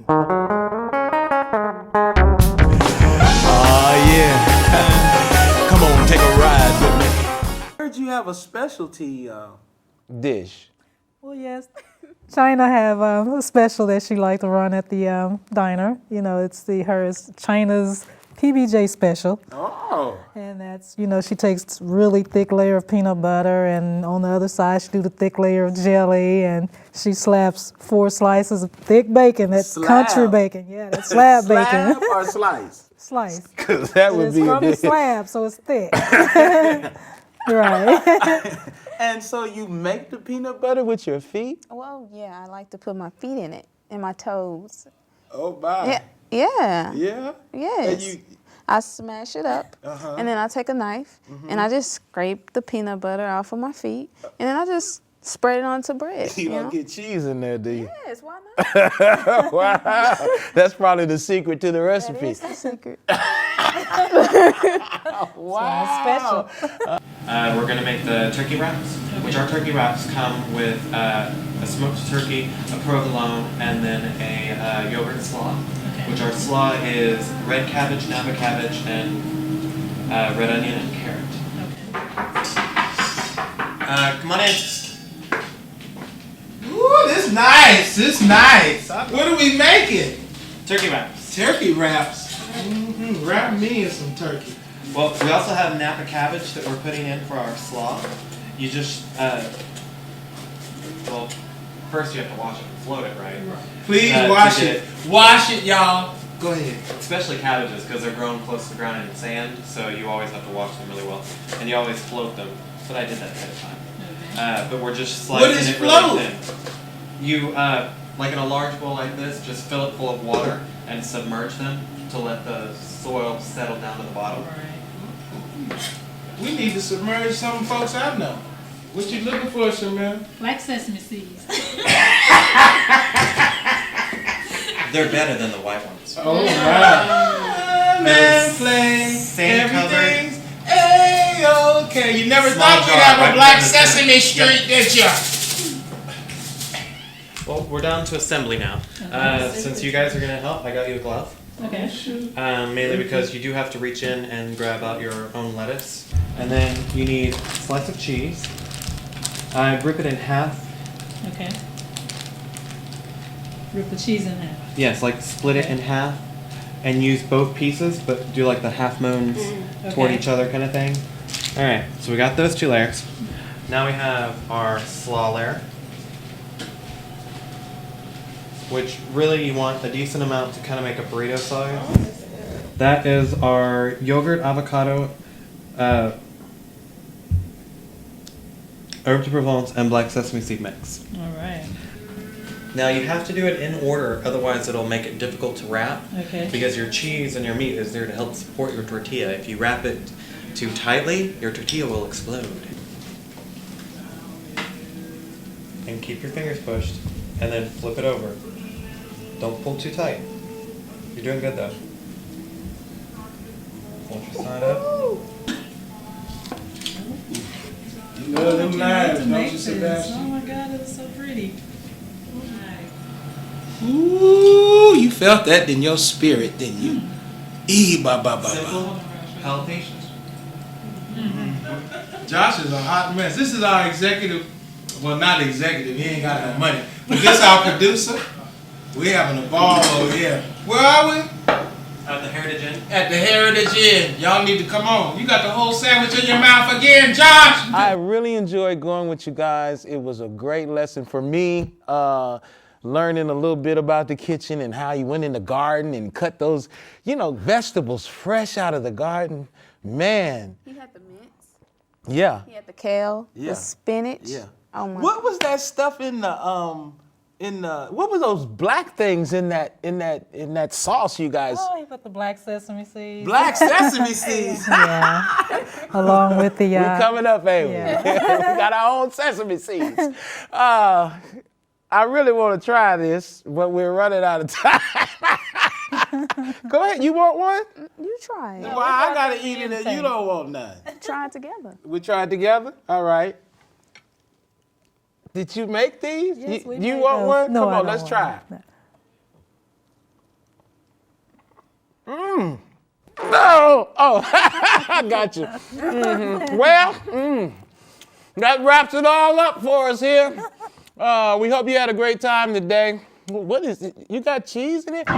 Yeah. Come on, take a ride with me. I heard you have a specialty dish. Well, yes. China have a special that she liked to run at the diner. You know, it's hers China's PBJ special. Oh. And that's, you know, she takes really thick layer of peanut butter, and on the other side she do the thick layer of jelly, and she slaps 4 slices of thick bacon. That's country bacon. Yeah, that's slab bacon. Slab or slice? Slice. Because that would It's be from the slab, so it's thick. Right. And so you make the peanut butter with your feet? Well, yeah, I like to put my feet in it and my toes. Oh, my. Yeah. Yeah. Yeah? Yes. And I smash it up, and then I take a knife, and I just scrape the peanut butter off of my feet, and then I just spread it onto bread. you don't get cheese in there, do you? Yes, why not? Wow. That's probably the secret to the recipe. That is the secret. Wow. Special. We're going to make the turkey wraps, which our turkey wraps come with a smoked turkey, a provolone, and then a yogurt slaw, which our slaw is red cabbage, napa cabbage, and red onion and carrot. Come on in. Ooh, this nice. This nice. What are we making? Turkey wraps. Turkey wraps. Wrap me in some turkey. Well, we also have napa cabbage that we're putting in for our slaw. You just, well, first you have to wash it and float it, right? Please to wash get it. Wash it, y'all. Go ahead. Especially cabbages, because they're grown close to the ground in sand, so you always have to wash them really well. And you always float them, but I did that ahead of time. But we're just slicing What is it float? really thin. You, like in a large bowl like this, just fill it full of water and submerge them to let the soil settle down to the bottom. We need to submerge some folks I know. What you looking for, Shamil? Like sesame seeds. They're better than the white ones. Oh, my. Man, play. Same Everything's A-okay. You never Small thought we'd jar, have right a Black in the Sesame center. Street, did ya? Well, we're down to assembly now. Since you guys are going to help, I got you a glove. Okay. Mainly because you do have to reach in and grab out your own lettuce. And then you need a slice of cheese. Rip it in half. Okay. Rip the cheese in half. Yes, like split it in half and use both pieces, but do like the half moons toward Okay. each other kind of thing. Alright, so we got those 2 layers. Now we have our slaw layer, which really you want a decent amount to kind of make a burrito size. That is our yogurt, avocado, herb de Provence, and black sesame seed mix. All right. Now you have to do it in order, otherwise it'll make it difficult to wrap. Okay. Because your cheese and your meat is there to help support your tortilla. If you wrap it too tightly, your tortilla will explode. And keep your fingers pushed, and then flip it over. Don't pull too tight. You're doing good though. Hold your side up. You know them knives, To don't make you, this. Sebastian? Oh my God, it's so pretty. Ooh, you felt that in your spirit, didn't you? Simple, healthy. Josh is a hot mess. This is our executive, well, not executive, he ain't got no money. But this our producer. We having a ball over here. Where are we? At the Heritage Inn. At the Heritage Inn. Y'all need to come on. You got the whole sandwich in your mouth again, Josh. I really enjoyed going with you guys. It was a great lesson for me. Learning a little bit about the kitchen and how you went in the garden and cut those, vegetables fresh out of the garden. Man. He had the mince. Yeah. He had the kale, Yeah. the spinach. Yeah. Oh my. What was that stuff in the what were those black things in that sauce you guys? Oh, you put the black sesame seeds. Black sesame seeds. Yeah. Along with the. We coming up, baby. Yeah. We got our own sesame seeds. I really want to try this, but we're running out of time. Go ahead. You want one? You try it. Well, I gotta eat it, and you don't want none. Try it together. We try it together. All right. Did you make these? Yes, we you made want those. one? No, Come I on, don't let's want try. one. Oh, I got you. Well, that wraps it all up for us here. We hope you had a great time today. What is it? You got cheese in it?